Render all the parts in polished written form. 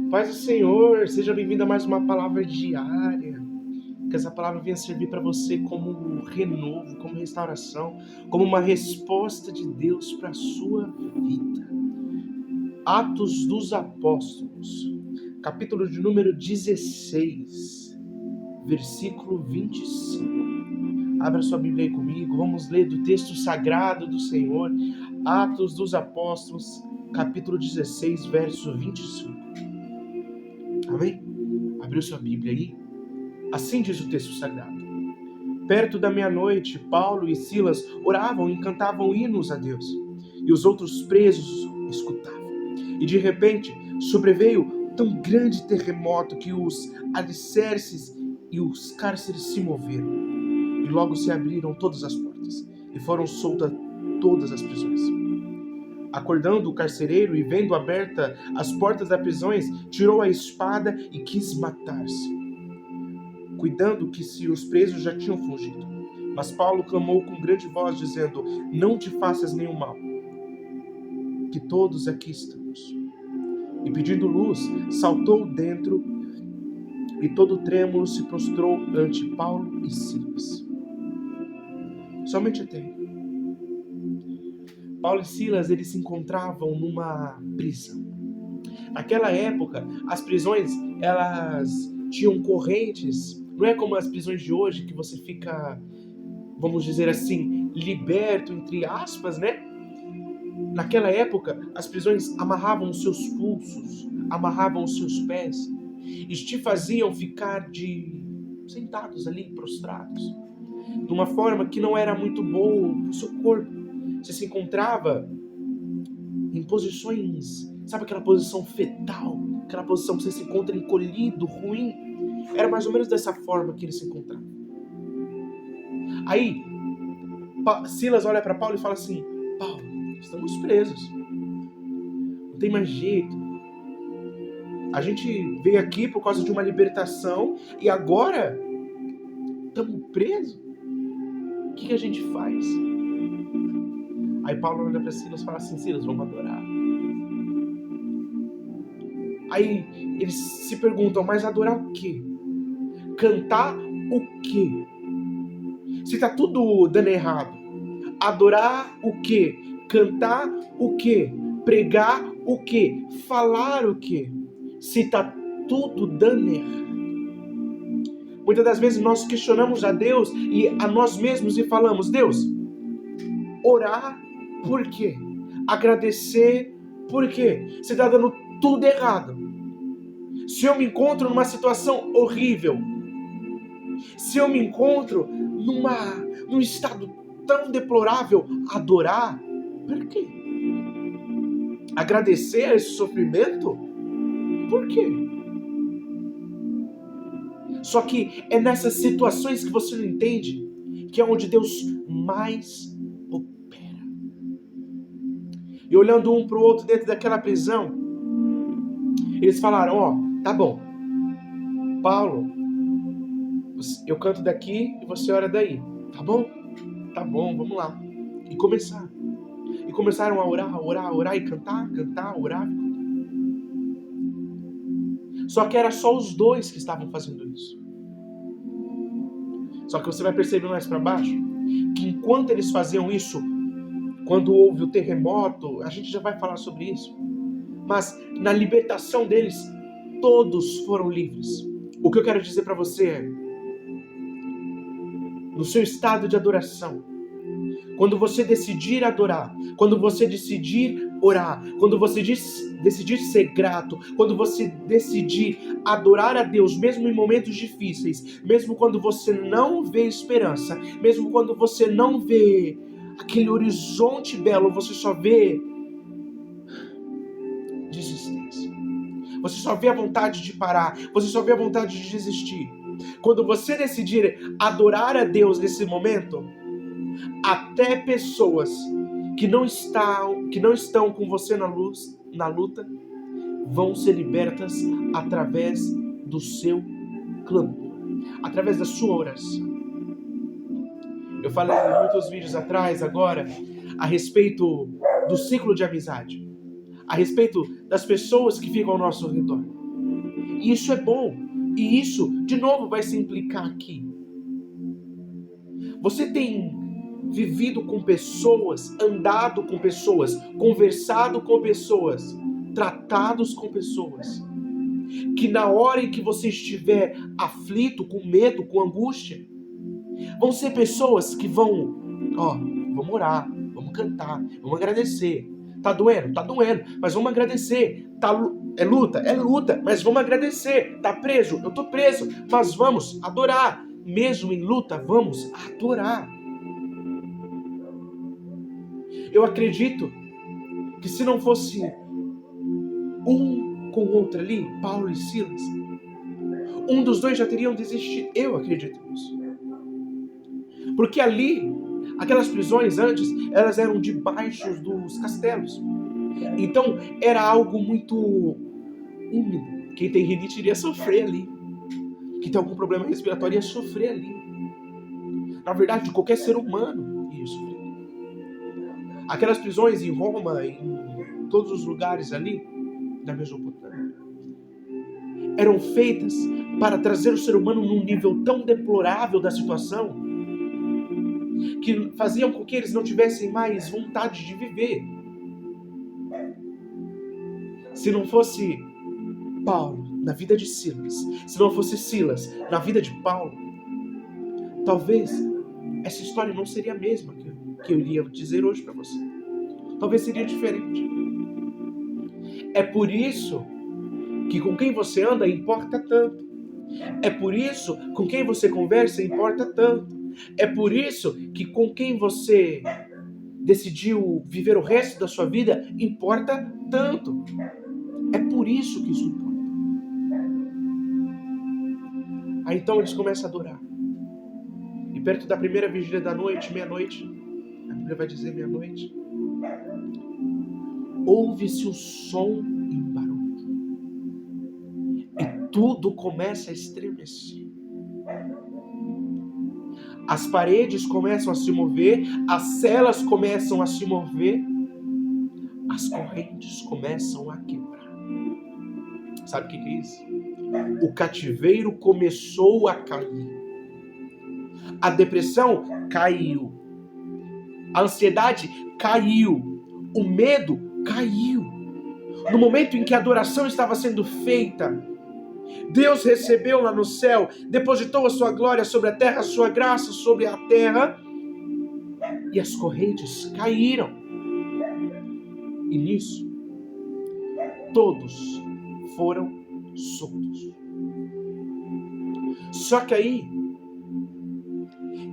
Paz do Senhor, seja bem-vindo a mais uma palavra diária. Que essa palavra venha servir para você como um renovo, como restauração, como uma resposta de Deus para a sua vida. Atos dos Apóstolos, capítulo de número 16, versículo 25. Abra sua Bíblia aí comigo, vamos ler do texto sagrado do Senhor, Atos dos Apóstolos, capítulo 16, verso 25. Amém? Abriu sua Bíblia aí? Assim diz o texto sagrado. Perto da meia-noite, Paulo e Silas oravam e cantavam hinos a Deus, e os outros presos escutavam. E de repente, sobreveio tão grande terremoto que os alicerces e os cárceres se moveram, e logo se abriram todas as portas, e foram soltas todas as prisões. Acordando o carcereiro e vendo aberta as portas das prisões, tirou a espada e quis matar-se, cuidando que se os presos já tinham fugido. Mas Paulo clamou com grande voz, dizendo: não te faças nenhum mal, que todos aqui estamos. E pedindo luz, saltou dentro e todo trêmulo se prostrou ante Paulo e Silas. Somente até aí. Paulo e Silas, eles se encontravam numa prisão. Naquela época, as prisões, elas tinham correntes. Não é como as prisões de hoje, que você fica, vamos dizer assim, liberto, entre aspas, né? Naquela época, as prisões amarravam os seus pulsos, amarravam os seus pés e te faziam ficar sentados ali, prostrados, de uma forma que não era muito boa para o seu corpo. Você se encontrava em posições, sabe aquela posição fetal, aquela posição que você se encontra encolhido, ruim? Era mais ou menos dessa forma que ele se encontrava. Aí, Silas olha para Paulo e fala assim: Paulo, estamos presos, não tem mais jeito. A gente veio aqui por causa de uma libertação e agora estamos presos. O que a gente faz? Aí Paulo olha para Silas e fala assim: Silas, vamos adorar. Aí eles se perguntam: mas adorar o quê? Cantar o quê? Se tá tudo dando errado, adorar o quê? Cantar o quê? Pregar o quê? Falar o quê? Se tá tudo dando errado. Muitas das vezes nós questionamos a Deus e a nós mesmos e falamos: Deus, orar por quê? Agradecer por quê? Se está dando tudo errado. Se eu me encontro numa situação horrível, se eu me encontro num estado tão deplorável, adorar por quê? Agradecer esse sofrimento? Por quê? Só que é nessas situações que você não entende que é onde Deus mais opera. E olhando um para o outro dentro daquela prisão, eles falaram: tá bom, Paulo, eu canto daqui e você ora daí, tá bom? Tá bom, vamos lá. E começaram a orar e cantar, orar. Só que era só os dois que estavam fazendo isso. Só que você vai perceber mais para baixo que enquanto eles faziam isso, quando houve o terremoto, a gente já vai falar sobre isso, mas na libertação deles, todos foram livres. O que eu quero dizer para você é: no seu estado de adoração, quando você decidir adorar, quando você decidir orar, quando você decidir ser grato, quando você decidir adorar a Deus, mesmo em momentos difíceis, mesmo quando você não vê esperança, mesmo quando você não vê aquele horizonte belo, você só vê desistência. Você só vê a vontade de parar, você só vê a vontade de desistir. Quando você decidir adorar a Deus nesse momento, até pessoas que não estão com você na luta, vão ser libertas através do seu clamor, através da sua oração. Eu falei em muitos vídeos atrás, agora, a respeito do ciclo de amizade, a respeito das pessoas que ficam ao nosso redor. E isso é bom. E isso, de novo, vai se implicar aqui. Você tem vivido com pessoas, andado com pessoas, conversado com pessoas, tratados com pessoas, que na hora em que você estiver aflito, com medo, com angústia, vão ser pessoas que vamos orar, vamos cantar, vamos agradecer. Tá doendo? Tá doendo, mas vamos agradecer. É luta, mas vamos agradecer. Tá preso? Eu tô preso, mas vamos adorar. Mesmo em luta, vamos adorar. Eu acredito que se não fosse um com o outro ali, Paulo e Silas, um dos dois já teriam desistido. Eu acredito nisso. Porque ali, aquelas prisões antes, elas eram debaixo dos castelos. Então, era algo muito úmido. Quem tem rinite iria sofrer ali. Quem tem algum problema respiratório ia sofrer ali. Na verdade, qualquer ser humano ia sofrer. Aquelas prisões em Roma, em todos os lugares ali, da Mesopotâmia, eram feitas para trazer o ser humano num nível tão deplorável da situação, que faziam com que eles não tivessem mais vontade de viver. Se não fosse Paulo na vida de Silas, se não fosse Silas na vida de Paulo, talvez essa história não seria a mesma que eu iria dizer hoje para você. Talvez seria diferente. É por isso que com quem você anda importa tanto. É por isso com quem você conversa importa tanto. É por isso que com quem você decidiu viver o resto da sua vida importa tanto. É por isso que isso importa. Aí então eles começam a adorar. E perto da primeira vigília da noite, meia-noite, a Bíblia vai dizer meia-noite, ouve-se o som em barulho. E tudo começa a estremecer. As paredes começam a se mover, as celas começam a se mover, as correntes começam a quebrar. Sabe o que é isso? O cativeiro começou a cair. A depressão caiu. A ansiedade caiu. O medo caiu. No momento em que a adoração estava sendo feita, Deus recebeu lá no céu, depositou a sua glória sobre a terra, a sua graça sobre a terra, e as correntes caíram. E nisso, todos foram soltos. Só que aí,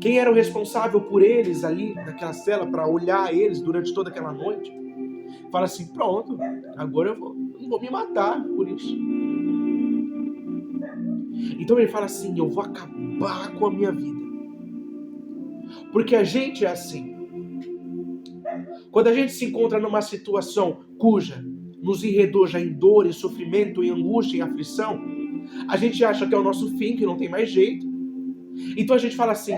quem era o responsável por eles ali naquela cela, para olhar eles durante toda aquela noite, fala assim: pronto, agora eu não vou me matar por isso. Então ele fala assim: eu vou acabar com a minha vida. Porque a gente é assim. Quando a gente se encontra numa situação cuja nos enredoja em dor, em sofrimento, em angústia, em aflição, a gente acha que é o nosso fim, que não tem mais jeito. Então a gente fala assim: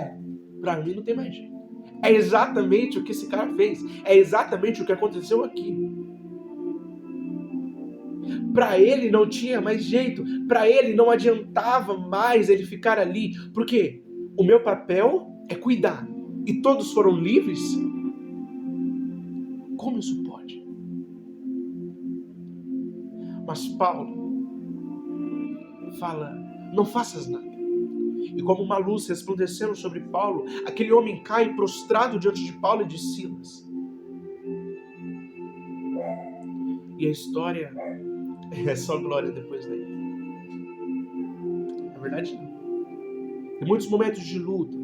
pra mim não tem mais jeito. É exatamente o que esse cara fez. É exatamente o que aconteceu aqui. Para ele não tinha mais jeito. Para ele não adiantava mais ele ficar ali. Porque o meu papel é cuidar. E todos foram livres? Como isso pode? Mas Paulo fala: não faças nada. E como uma luz resplandecendo sobre Paulo, aquele homem cai prostrado diante de Paulo e de Silas. E a história é só glória depois daí. Na verdade, não. Tem muitos momentos de luta.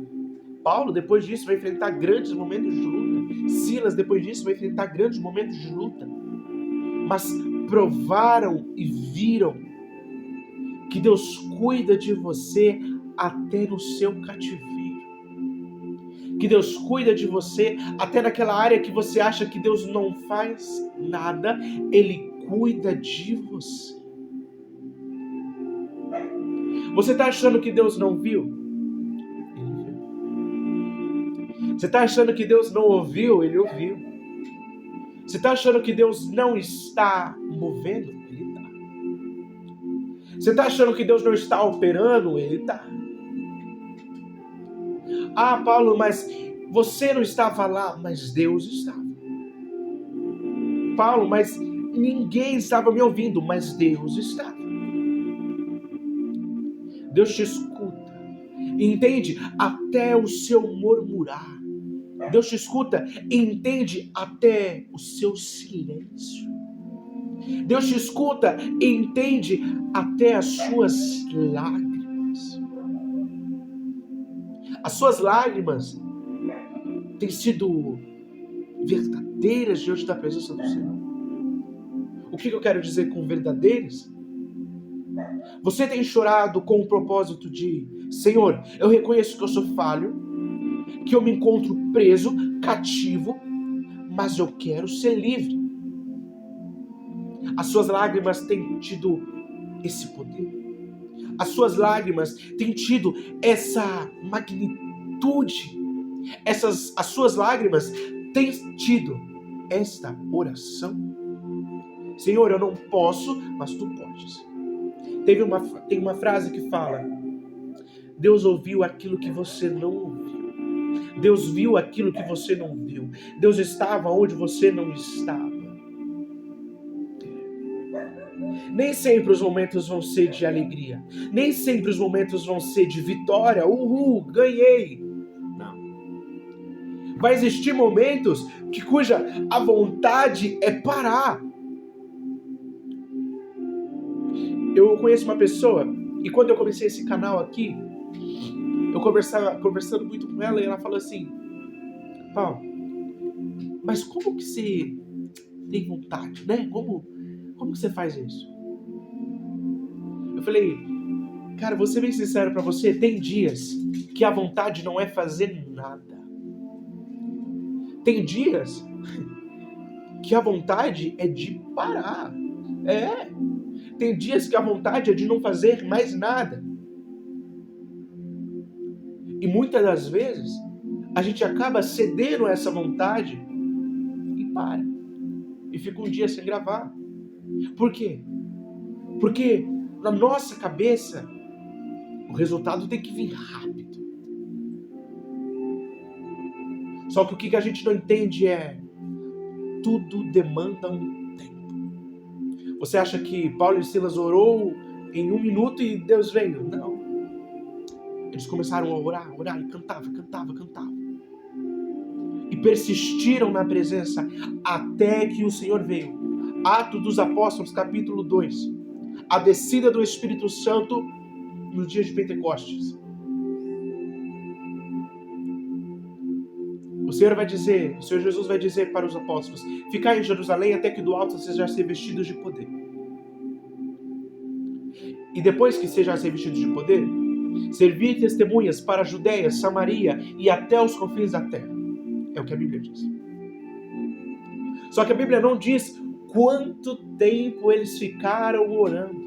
Paulo, depois disso, vai enfrentar grandes momentos de luta. Silas, depois disso, vai enfrentar grandes momentos de luta. Mas provaram e viram que Deus cuida de você até no seu cativeiro. Que Deus cuida de você até naquela área que você acha que Deus não faz nada. Ele cuida de você. Você está achando que Deus não viu? Ele viu. Você está achando que Deus não ouviu? Ele ouviu. Você está achando que Deus não está movendo? Ele está. Você está achando que Deus não está operando? Ele está. Ah, Paulo, mas você não estava lá, mas Deus estava. Paulo, mas ninguém estava me ouvindo, mas Deus estava. Deus te escuta, entende até o seu murmurar. Deus te escuta e entende até o seu silêncio. Deus te escuta e entende até as suas lágrimas. As suas lágrimas têm sido verdadeiras diante da presença do Senhor. O que eu quero dizer com verdadeiras? Você tem chorado com o propósito de: Senhor, eu reconheço que eu sou falho, que eu me encontro preso, cativo, mas eu quero ser livre. As suas lágrimas têm tido esse poder. As suas lágrimas têm tido essa magnitude. As suas lágrimas têm tido esta oração. Senhor, eu não posso, mas tu podes. Tem uma frase que fala: Deus ouviu aquilo que você não ouviu. Deus viu aquilo que você não viu. Deus estava onde você não estava. Nem sempre os momentos vão ser de alegria. Nem sempre os momentos vão ser de vitória. Uhul, ganhei. Não. Vai existir momentos cuja a vontade é parar. Eu conheço uma pessoa, e quando eu comecei esse canal aqui, eu conversando muito com ela, e ela falou assim: Paulo, mas como que você tem vontade, né? Como que você faz isso? Eu falei: cara, vou ser bem sincero pra você, tem dias que a vontade não é fazer nada. Tem dias que a vontade é de parar. Tem dias que a vontade é de não fazer mais nada. E muitas das vezes, a gente acaba cedendo a essa vontade e para. E fica um dia sem gravar. Por quê? Porque na nossa cabeça, o resultado tem que vir rápido. Só que o que a gente não entende é: tudo demanda um tempo. Você acha que Paulo e Silas orou em 1 minuto e Deus veio? Não. Eles começaram a orar e cantava. E persistiram na presença até que o Senhor veio. Atos dos Apóstolos, capítulo 2. A descida do Espírito Santo no dia de Pentecostes. O Senhor Jesus vai dizer para os apóstolos: ficai em Jerusalém até que do alto sejam revestidos de poder. E depois que sejam revestidos de poder, servir testemunhas para a Judéia, Samaria e até os confins da terra. É o que a Bíblia diz. Só que a Bíblia não diz quanto tempo eles ficaram orando.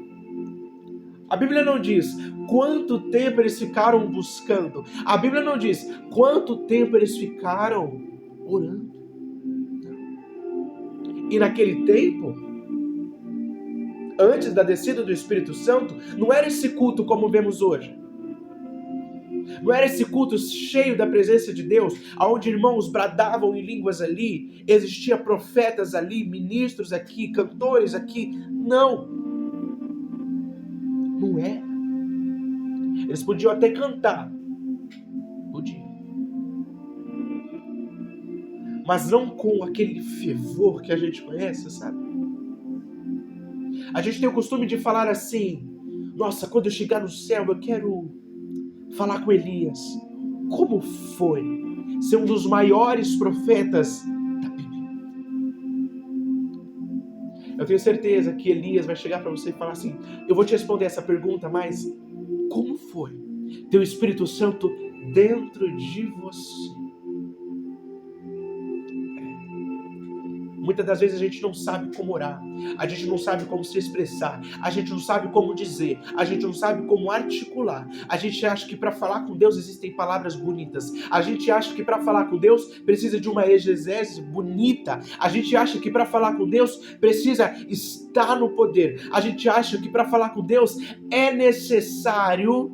A Bíblia não diz quanto tempo eles ficaram buscando. A Bíblia não diz quanto tempo eles ficaram orando. E naquele tempo, antes da descida do Espírito Santo, não era esse culto como vemos hoje. Não era esse culto cheio da presença de Deus, onde irmãos bradavam em línguas ali, existia profetas ali, ministros aqui, cantores aqui. Não. Não é. Eles podiam até cantar. Podiam. Mas não com aquele fervor que a gente conhece, sabe? A gente tem o costume de falar assim: nossa, quando eu chegar no céu, eu quero falar com Elias. Como foi ser um dos maiores profetas da Bíblia? Eu tenho certeza que Elias vai chegar para você e falar assim: eu vou te responder essa pergunta, mas como foi ter o Espírito Santo dentro de você? Muitas das vezes a gente não sabe como orar, a gente não sabe como se expressar, a gente não sabe como dizer, a gente não sabe como articular. A gente acha que para falar com Deus existem palavras bonitas. A gente acha que para falar com Deus precisa de uma exegese bonita. A gente acha que para falar com Deus precisa estar no poder. A gente acha que para falar com Deus é necessário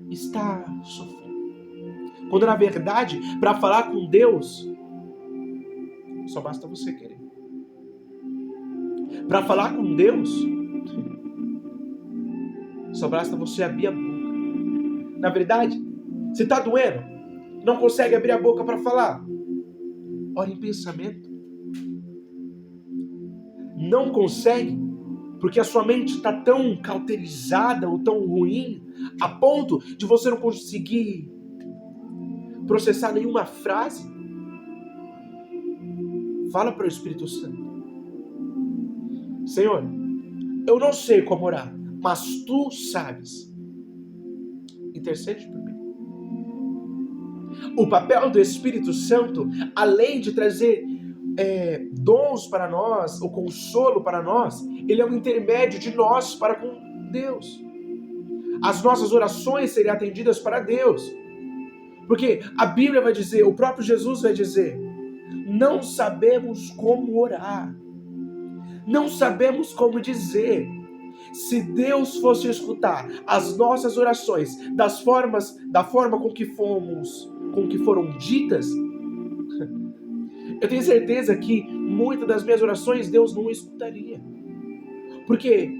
estar sofrendo. Quando na verdade, para falar com Deus, só basta você querer. Para falar com Deus, só basta você abrir a boca. Na verdade, se está doendo, não consegue abrir a boca para falar, ore em pensamento. Não consegue, porque a sua mente está tão cauterizada ou tão ruim, a ponto de você não conseguir processar nenhuma frase. Fala para o Espírito Santo: Senhor, eu não sei como orar, mas Tu sabes. Intercede por mim. O papel do Espírito Santo, além de trazer dons para nós, ou consolo para nós, ele é um intermédio de nós para com Deus. As nossas orações seriam atendidas para Deus. Porque a Bíblia vai dizer, o próprio Jesus vai dizer, não sabemos como orar. Não sabemos como dizer. Se Deus fosse escutar as nossas orações da forma com que foram ditas, eu tenho certeza que muitas das minhas orações Deus não escutaria. Porque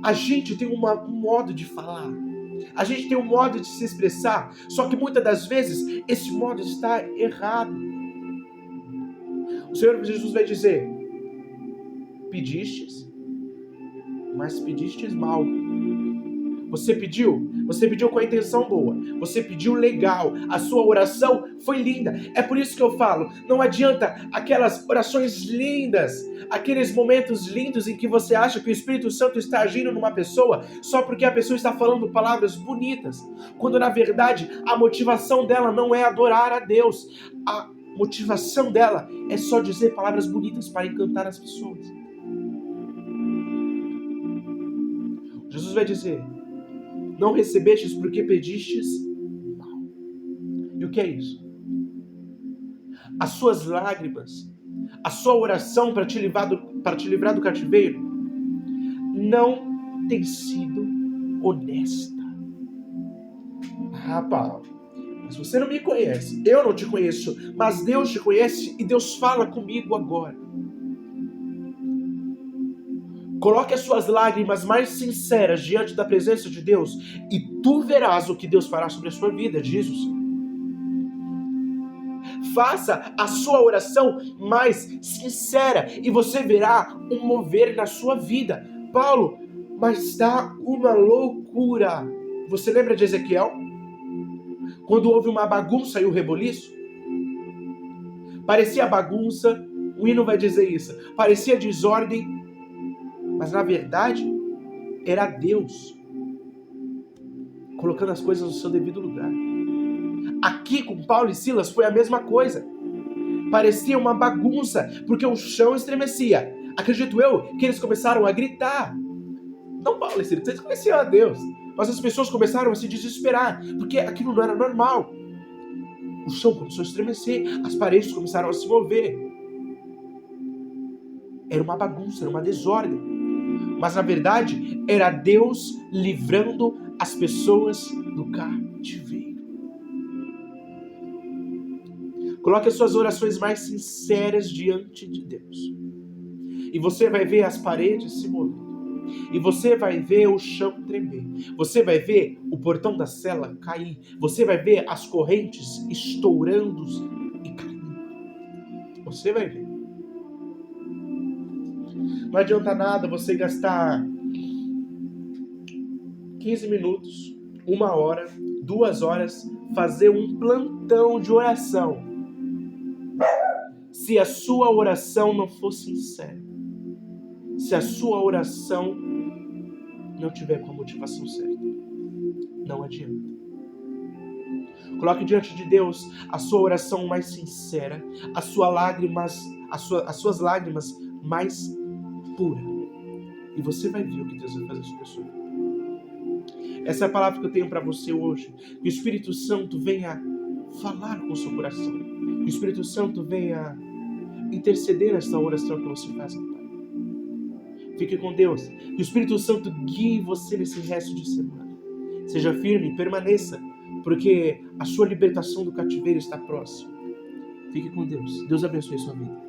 a gente tem um modo de falar, a gente tem um modo de se expressar, só que muitas das vezes esse modo está errado. O Senhor Jesus vai dizer, pedistes, mas pedistes mal. Você pediu com a intenção boa, você pediu legal, a sua oração foi linda. É por isso que eu falo, não adianta aquelas orações lindas, aqueles momentos lindos em que você acha que o Espírito Santo está agindo numa pessoa só porque a pessoa está falando palavras bonitas, quando na verdade a motivação dela não é adorar a Deus, a motivação dela é só dizer palavras bonitas para encantar as pessoas. Jesus vai dizer, não recebestes porque pedistes mal. E o que é isso? As suas lágrimas, a sua oração para te livrar do cativeiro, não tem sido honesta. Ah, Paulo, mas você não me conhece, eu não te conheço, mas Deus te conhece e Deus fala comigo agora. Coloque as suas lágrimas mais sinceras diante da presença de Deus e tu verás o que Deus fará sobre a sua vida, diz o Senhor. Faça a sua oração mais sincera e você verá um mover na sua vida. Paulo, mas está uma loucura. Você lembra de Ezequiel? Quando houve uma bagunça e o reboliço? Parecia bagunça, o hino vai dizer isso, parecia desordem, mas na verdade era Deus colocando as coisas no seu devido lugar. Aqui com Paulo e Silas foi a mesma coisa. Parecia uma bagunça, porque o chão estremecia. Acredito eu que eles começaram a gritar. Não Paulo e Silas, eles conheciam a Deus, mas as pessoas começaram a se desesperar, porque aquilo não era normal. O chão começou a estremecer, as paredes começaram a se mover. Era uma bagunça, era uma desordem. Mas na verdade, era Deus livrando as pessoas do cativeiro. Coloque as suas orações mais sinceras diante de Deus. E você vai ver as paredes se mover. E você vai ver o chão tremer. Você vai ver o portão da cela cair. Você vai ver as correntes estourando e caindo. Você vai ver. Não adianta nada você gastar 15 minutos, 1 hora, 2 horas, fazer um plantão de oração, se a sua oração não for sincera, se a sua oração não tiver com a motivação certa. Não adianta. Coloque diante de Deus a sua oração mais sincera, as suas lágrimas mais puras. E você vai ver o que Deus vai fazer sobre a sua vida. Essa é a palavra que eu tenho para você hoje. Que o Espírito Santo venha falar com o seu coração. Que o Espírito Santo venha interceder nesta oração que você faz ao Pai. Fique com Deus. Que o Espírito Santo guie você nesse resto de semana. Seja firme, permaneça, porque a sua libertação do cativeiro está próxima. Fique com Deus. Deus abençoe sua vida.